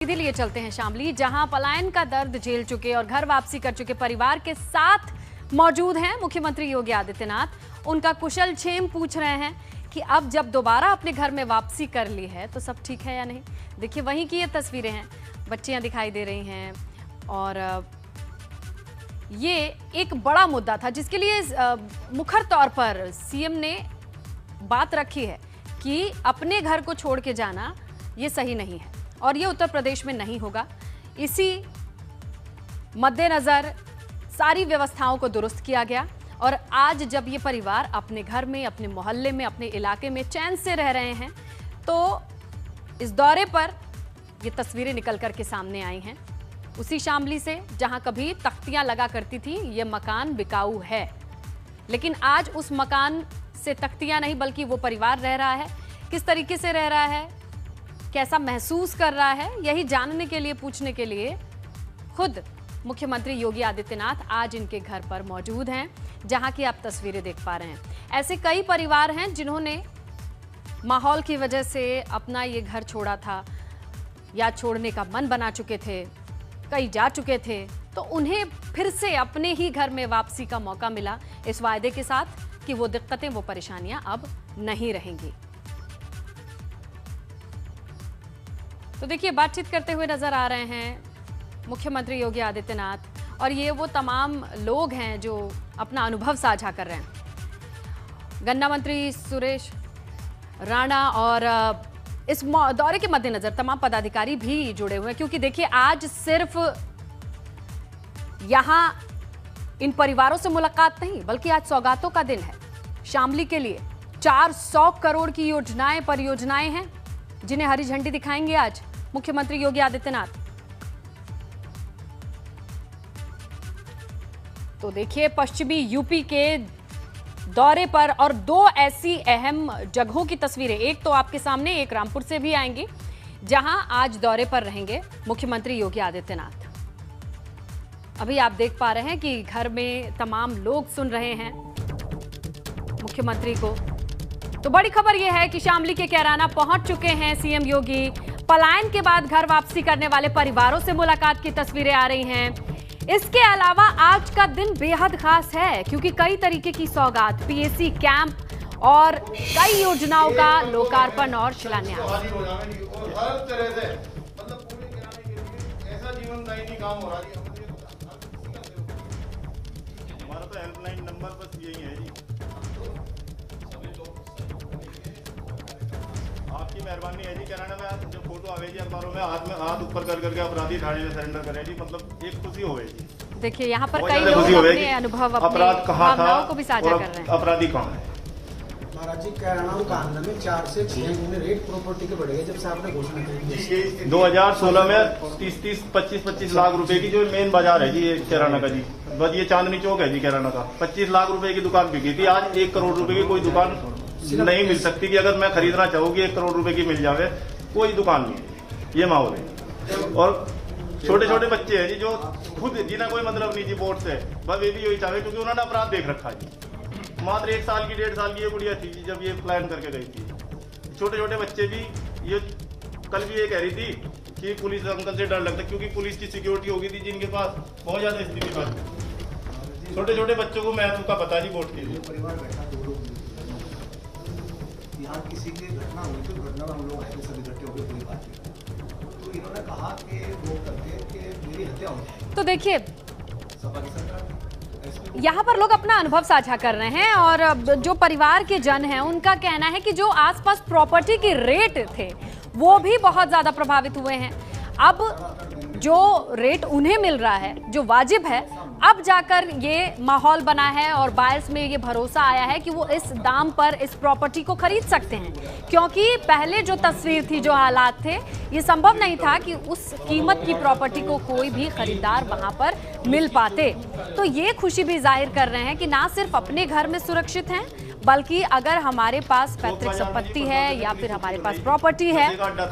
सीधे लिए चलते हैं शामली, जहां पलायन का दर्द झेल चुके और घर वापसी कर चुके परिवार के साथ मौजूद हैं मुख्यमंत्री योगी आदित्यनाथ। उनका कुशल क्षेम पूछ रहे हैं कि अब जब दोबारा अपने घर में वापसी कर ली है तो सब ठीक है या नहीं। देखिए वहीं की ये तस्वीरें हैं, बच्चियां दिखाई दे रही हैं और ये एक बड़ा मुद्दा था जिसके लिए मुखर तौर पर सीएम ने बात रखी है कि अपने घर को छोड़ के जाना ये सही नहीं है और ये उत्तर प्रदेश में नहीं होगा। इसी मद्देनजर सारी व्यवस्थाओं को दुरुस्त किया गया और आज जब ये परिवार अपने घर में, अपने मोहल्ले में, अपने इलाके में चैन से रह रहे हैं तो इस दौरे पर ये तस्वीरें निकल कर के सामने आई हैं उसी शामली से जहां कभी तख्तियां लगा करती थी। ये मकान बिकाऊ है, लेकिन आज उस मकान से तख्तियां नहीं बल्कि वो परिवार रह रहा है। किस तरीके से रह रहा है, कैसा महसूस कर रहा है, यही जानने के लिए, पूछने के लिए खुद मुख्यमंत्री योगी आदित्यनाथ आज इनके घर पर मौजूद हैं, जहां की आप तस्वीरें देख पा रहे हैं। ऐसे कई परिवार हैं जिन्होंने माहौल की वजह से अपना ये घर छोड़ा था या छोड़ने का मन बना चुके थे, कई जा चुके थे, तो उन्हें फिर से अपने ही घर में वापसी का मौका मिला इस वायदे के साथ कि वो दिक्कतें, वो परेशानियां अब नहीं रहेंगी। तो देखिए बातचीत करते हुए नजर आ रहे हैं मुख्यमंत्री योगी आदित्यनाथ और ये वो तमाम लोग हैं जो अपना अनुभव साझा कर रहे हैं। गन्ना मंत्री सुरेश राणा और इस दौरे के मद्देनजर तमाम पदाधिकारी भी जुड़े हुए हैं, क्योंकि देखिए आज सिर्फ यहां इन परिवारों से मुलाकात नहीं बल्कि आज सौगातों का दिन है। शामली के लिए 400 करोड़ की योजनाएं, परियोजनाएं हैं जिन्हें हरी झंडी दिखाएंगे आज मुख्यमंत्री योगी आदित्यनाथ। तो देखिए पश्चिमी यूपी के दौरे पर और दो ऐसी अहम जगहों की तस्वीरें, एक तो आपके सामने, एक रामपुर से भी आएंगी, जहां आज दौरे पर रहेंगे मुख्यमंत्री योगी आदित्यनाथ। अभी आप देख पा रहे हैं कि घर में तमाम लोग सुन रहे हैं मुख्यमंत्री को। तो बड़ी खबर यह है कि शामली के कैराना पहुंच चुके हैं सीएम योगी। पलायन के बाद घर वापसी करने वाले परिवारों से मुलाकात की तस्वीरें आ रही हैं। इसके अलावा आज का दिन बेहद खास है क्योंकि कई तरीके की सौगात, पीएसी कैंप और कई योजनाओं का लोकार्पण और शिलान्यास। हमारा तो हेल्पलाइन नंबर बस यही है जी। आपकी मेहरबानी है जी। कैराना में आज जब फोटो आवे जी अखबारों में, हाथ ऊपर कर करके अपराधी थाने में सरेंडर करे जी, मतलब एक खुशी हो गई जी। देखिए यहाँ पर कई लोग अपने अनुभव, अपनी भावनाओं को भी साझा कर रहे हैं। अपराधी कहाँ है? महाराज जी कैराना कांड में 4 से 6 महीने रेट प्रॉपर्टी के बढ़े गए जब से आपने घोषणा की। 2016 में 30-30, 25-25 लाख रुपए की जो मेन बाजार है जी ये कैराना का जी, बस ये चांदनी चौक है जी कैराना का। 25 लाख रुपए की दुकान बिकी थी। आज 1 करोड़ रुपए की कोई दुकान नहीं मिल सकती कि अगर मैं खरीदना चाहूंगी 1 करोड़ रुपए की मिल जावे, कोई दुकान नहीं। ये माहौल है और छोटे छोटे बच्चे हैं जी जो खुद जिन्हें कोई मतलब नहीं जी वोट से, बस ये भी यही चाहे क्योंकि उन्होंने अपराध देख रखा है। मात्र 1 साल की 1.5 साल की ये गुड़िया थी जब ये प्लान करके गई थी। छोटे छोटे बच्चे भी, ये कल भी ये कह रही थी कि पुलिस अंकल से डर लगता क्योंकि पुलिस की सिक्योरिटी हो गई थी जिनके पास बहुत ज्यादा स्थिति पर। छोटे छोटे बच्चों को महत्व का पता जी वोट के लिए। यहाँ किसी की घटना हुई तो घटना में हम लोग आए थे, सभी इकट्ठे हो गए पूरी बात, तो इन्होंने कहा कि वो करके कि मेरी हत्या हो जाए। तो देखिए यहाँ पर लोग अपना अनुभव साझा कर रहे हैं और जो परिवार के जन हैं उनका कहना है कि जो आसपास प्रॉपर्टी के रेट थे वो भी बहुत ज्यादा प्रभावित हुए हैं। अब जो रेट उन्हें मिल रहा है, जो वाजिब है, अब जाकर ये माहौल बना है और बायर्स में ये भरोसा आया है कि वो इस दाम पर इस प्रॉपर्टी को खरीद सकते हैं, क्योंकि पहले जो तस्वीर थी, जो हालात थे, ये संभव नहीं था कि उस कीमत की प्रॉपर्टी को कोई भी खरीदार वहां पर मिल पाते। तो ये खुशी भी जाहिर कर रहे हैं कि ना सिर्फ अपने घर में सुरक्षित हैं बल्कि अगर हमारे पास पैतृक संपत्ति है या फिर हमारे पास प्रॉपर्टी है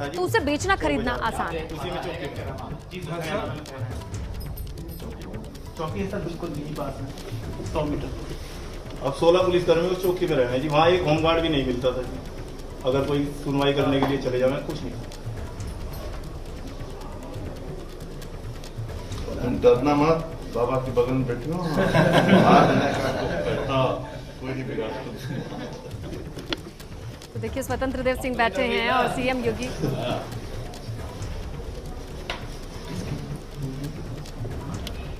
तो उसे बेचना खरीदना आसान है। चौकी है सर, बिल्कुल यही बात है, 100 मीटर। अब 16 पुलिसकर्मी उस चौकी पे रहे हैं जी। वहाँ एक होमगार्ड भी नहीं मिलता था जी। अगर कोई सुनवाई करने के लिए चले जाए, कुछ नहीं। डरना मत, बाबा के बगल में बैठे हो। कोई नहीं बिगाड़। तो देखिए स्वतंत्र देव सिंह बैठे हैं और सीएम योगी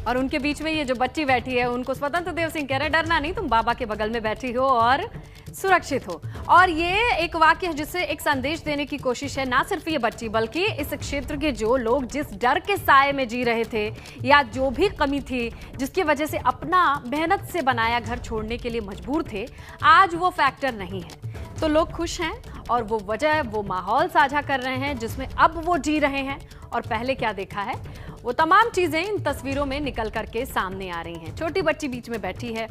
और उनके बीच में ये जो बच्ची बैठी है उनको स्वतंत्र देव सिंह कह रहे हैं डरना नहीं, तुम बाबा के बगल में बैठी हो और सुरक्षित हो। और ये एक वाक्य है जिससे एक संदेश देने की कोशिश है, ना सिर्फ ये बच्ची बल्कि इस क्षेत्र के जो लोग जिस डर के साए में जी रहे थे या जो भी कमी थी जिसकी वजह से अपना मेहनत से बनाया घर छोड़ने के लिए मजबूर थे, आज वो फैक्टर नहीं है। तो लोग खुश हैं और वो वजह वो माहौल साझा कर रहे हैं जिसमें अब वो जी रहे हैं। और पहले क्या देखा है वो तमाम चीजें इन तस्वीरों में निकल करके सामने आ रही हैं। छोटी बच्ची बीच में बैठी है,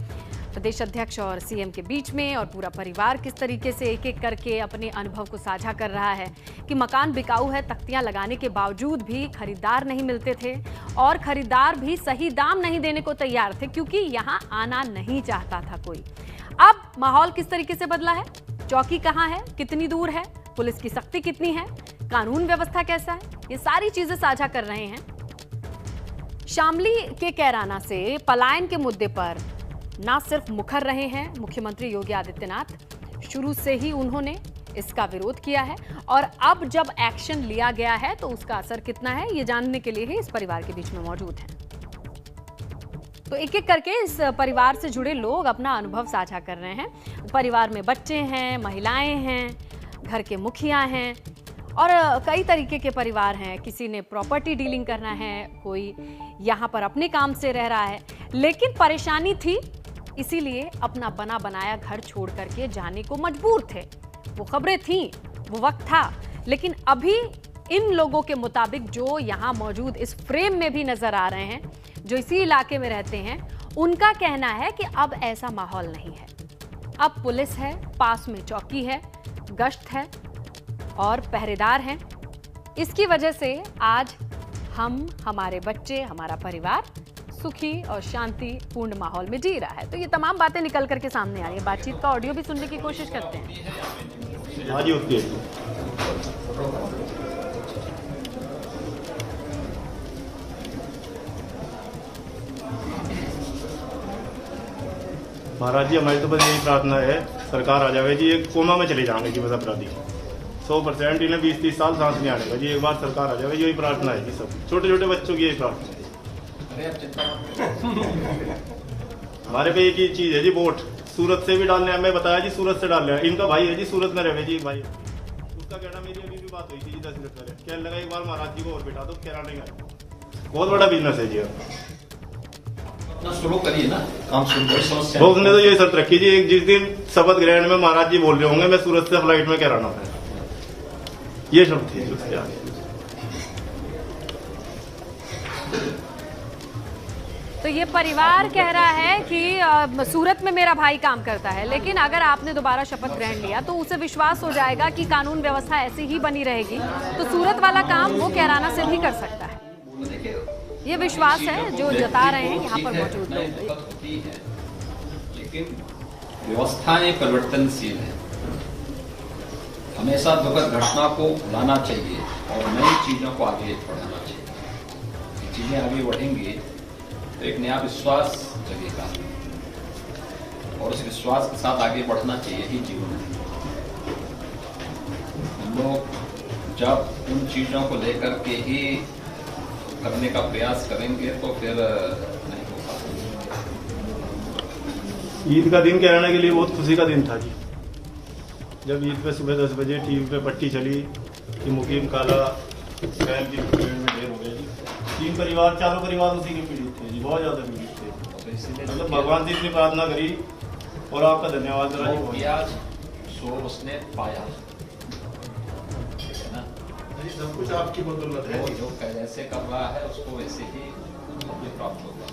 प्रदेश अध्यक्ष और सीएम के बीच में, और पूरा परिवार किस तरीके से एक एक करके अपने अनुभव को साझा कर रहा है कि मकान बिकाऊ है, तख्तियां लगाने के बावजूद भी खरीदार नहीं मिलते थे और खरीदार भी सही दाम नहीं देने को तैयार थे क्योंकि यहाँ आना नहीं चाहता था कोई। अब माहौल किस तरीके से बदला है, चौकी कहाँ है, कितनी दूर है, पुलिस की सख्ती कितनी है, कानून व्यवस्था कैसा है, ये सारी चीजें साझा कर रहे हैं। शामली के कैराना से पलायन के मुद्दे पर ना सिर्फ मुखर रहे हैं मुख्यमंत्री योगी आदित्यनाथ, शुरू से ही उन्होंने इसका विरोध किया है और अब जब एक्शन लिया गया है तो उसका असर कितना है ये जानने के लिए ही इस परिवार के बीच में मौजूद हैं। तो एक एक करके इस परिवार से जुड़े लोग अपना अनुभव साझा कर रहे हैं। परिवार में बच्चे हैं, महिलाएं हैं, घर के मुखिया हैं और कई तरीके के परिवार हैं। किसी ने प्रॉपर्टी डीलिंग करना है, कोई यहाँ पर अपने काम से रह रहा है, लेकिन परेशानी थी इसीलिए अपना बना बनाया घर छोड़ करके जाने को मजबूर थे। वो खबरें थीं, वो वक्त था, लेकिन अभी इन लोगों के मुताबिक जो यहाँ मौजूद इस फ्रेम में भी नजर आ रहे हैं, जो इसी इलाके में रहते हैं, उनका कहना है कि अब ऐसा माहौल नहीं है। अब पुलिस है, पास में चौकी है, गश्त है और पहरेदार हैं। इसकी वजह से आज हम, हमारे बच्चे, हमारा परिवार सुखी और शांतिपूर्ण माहौल में जी रहा है। तो ये तमाम बातें निकल करके सामने आ रही है। बातचीत का ऑडियो भी सुनने की कोशिश करते हैं। हाँ जी, ओके। महाराज जी, हमारी तो बस यही प्रार्थना है, सरकार आ जावे जी, एक कोमा में चले जाएंगे जी बस अपराधी 100%। इन्हें 20-30 साल सांस नहीं आने का जी, एक बार सरकार आ जावे, यही प्रार्थना है जी। सब छोटे छोटे बच्चों की यही प्रार्थना है। हमारे पे एक ही चीज है जी, वोट सूरत से भी डालने हमें बताया जी, सूरत से डालने। इनका भाई है जी सूरत में रहे जी, भाई उसका कहना, मेरी अभी भी बात हुई थी जी 10 मिनट पहले, कहने लगा एक बार महाराज जी को और बिठा दो, किराने का बहुत बड़ा बिजनेस है जी। शुरू करिए ना, काम शुरू करिए। समस्या उसने तो यही शर्त रखी जी, जिस दिन शपथ ग्रहण में महाराज जी बोल रहे होंगे मैं सूरत से फ्लाइट में किराना है, ये शर्त थी उसके आगे। तो ये परिवार कह रहा है कि सूरत में मेरा भाई काम करता है, लेकिन अगर आपने दोबारा शपथ ग्रहण लिया तो उसे विश्वास हो जाएगा कि कानून व्यवस्था ऐसी ही बनी रहेगी, तो सूरत वाला काम वो कैराना से भी कर सकता है। ये विश्वास है जो जता रहे हैं यहाँ पर मौजूद लोग। लेकिन व्यवस्थाएं परिवर्तनशील है, हमेशा दुखद घटना को लाना चाहिए और नई चीजों को आगे बढ़ाना चाहिए। चीजें आगे बढ़ेंगी तो एक नया विश्वास जगेगा और उस विश्वास के साथ आगे बढ़ना चाहिए ही जीवन है। हम लोग जब उन चीजों को लेकर के ही करने का प्रयास करेंगे तो फिर नहीं हो पाएगा। ईद का दिन कहने के लिए बहुत खुशी का दिन था जी, जब ईद पे सुबह 10 बजे टीवी पे पट्टी चली कि मुकीम काला शहर की भीड़ में ढेर हो गया जी। 3 परिवार, 4 परिवार उसी के पीड़ित थे जी, बहुत ज्यादा पीड़ित थे। तो इसीलिए मतलब भगवान से इतनी प्रार्थना करी और आपका धन्यवाद करा जी। किया सो उसने पाया, सब कुछ आपकी बदौलत है। वो जो जैसे कर रहा है उसको वैसे ही प्राप्त होगा।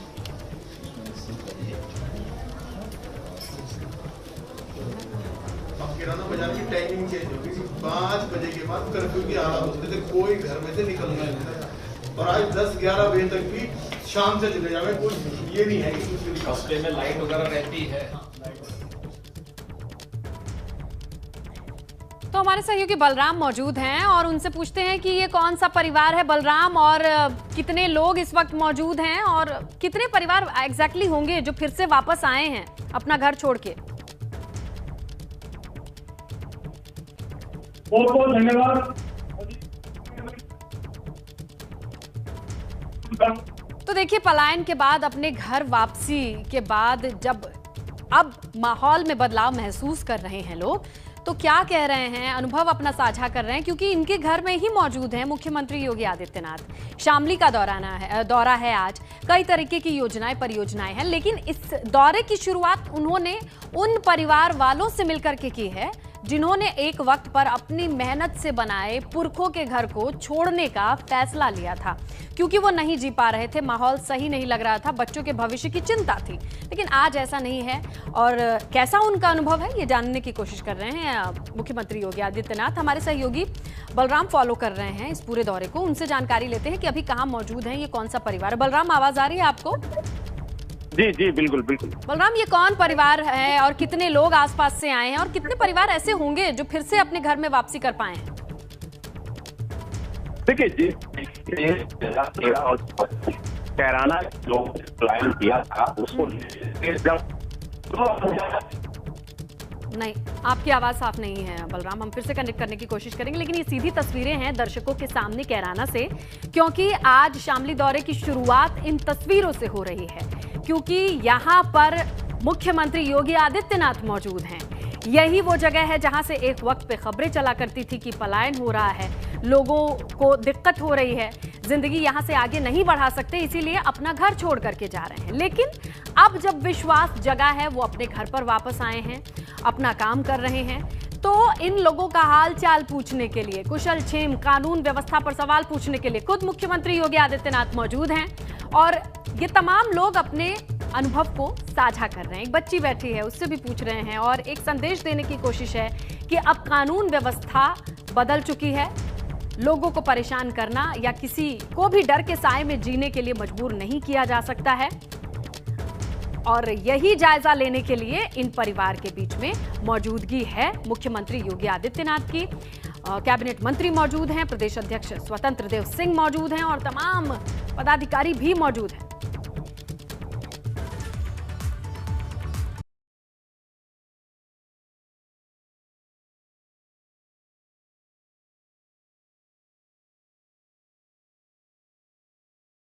अब किराना बाजार की टाइमिंग चेंज होगी, 5 बजे के बाद कर्फ्यू की हालत होती थी, कोई घर में से निकलना नहीं था। और आज 10-11 बजे तक भी शाम से चले जावे, कोई ये नहीं है कि कुछ कस्बे में लाइट वगैरह रहती है। तो हमारे सहयोगी बलराम मौजूद हैं और उनसे पूछते हैं कि ये कौन सा परिवार है बलराम, और कितने लोग इस वक्त मौजूद हैं और कितने परिवार एग्जैक्टली होंगे जो फिर से वापस आए हैं अपना घर छोड़ के। बहुत बहुत धन्यवाद। तो देखिए, पलायन के बाद अपने घर वापसी के बाद जब अब माहौल में बदलाव महसूस कर रहे हैं लोग, तो क्या कह रहे हैं, अनुभव अपना साझा कर रहे हैं, क्योंकि इनके घर में ही मौजूद हैं मुख्यमंत्री योगी आदित्यनाथ। शामली का दौरा है आज, कई तरीके की योजनाएं परियोजनाएं हैं, लेकिन इस दौरे की शुरुआत उन्होंने उन परिवार वालों से मिलकर के की है जिन्होंने एक वक्त पर अपनी मेहनत से बनाए पुरखों के घर को छोड़ने का फैसला लिया था, क्योंकि वो नहीं जी पा रहे थे, माहौल सही नहीं लग रहा था, बच्चों के भविष्य की चिंता थी। लेकिन आज ऐसा नहीं है, और कैसा उनका अनुभव है ये जानने की कोशिश कर रहे हैं मुख्यमंत्री योगी आदित्यनाथ। हमारे सहयोगी बलराम फॉलो कर रहे हैं इस पूरे दौरे को, उनसे जानकारी लेते हैं कि अभी कहाँ मौजूद हैं, ये कौन सा परिवार। बलराम, आवाज आ रही है आपको? जी जी बिल्कुल बिल्कुल। बलराम, ये कौन परिवार है और कितने लोग आसपास से आए हैं, और कितने परिवार ऐसे होंगे जो फिर से अपने घर में वापसी कर पाए हैं? देखिए जी, कैराना जो प्लान किया था उसको नहीं, आपकी आवाज साफ नहीं है बलराम, हम फिर से कनेक्ट करने की कोशिश करेंगे। लेकिन ये सीधी तस्वीरें हैं दर्शकों के सामने कैराना से, क्योंकि आज शामली दौरे की शुरुआत इन तस्वीरों से हो रही है, क्योंकि यहाँ पर मुख्यमंत्री योगी आदित्यनाथ मौजूद हैं। यही वो जगह है जहां से एक वक्त पे खबरें चला करती थी कि पलायन हो रहा है, लोगों को दिक्कत हो रही है, जिंदगी यहां से आगे नहीं बढ़ा सकते, इसीलिए अपना घर छोड़ करके जा रहे हैं। लेकिन अब जब विश्वास जगा है, वो अपने घर पर वापस आए हैं, अपना काम कर रहे हैं, तो इन लोगों का हाल चाल पूछने के लिए, कुशल क्षेम, कानून व्यवस्था पर सवाल पूछने के लिए खुद मुख्यमंत्री योगी आदित्यनाथ मौजूद हैं, और ये तमाम लोग अपने अनुभव को साझा कर रहे हैं। एक बच्ची बैठी है, उससे भी पूछ रहे हैं, और एक संदेश देने की कोशिश है कि अब कानून व्यवस्था बदल चुकी है, लोगों को परेशान करना या किसी को भी डर के साए में जीने के लिए मजबूर नहीं किया जा सकता है। और यही जायजा लेने के लिए इन परिवार के बीच में मौजूदगी है मुख्यमंत्री योगी आदित्यनाथ की। कैबिनेट मंत्री मौजूद हैं, प्रदेश अध्यक्ष स्वतंत्र देव सिंह मौजूद हैं, और तमाम पदाधिकारी भी मौजूद हैं।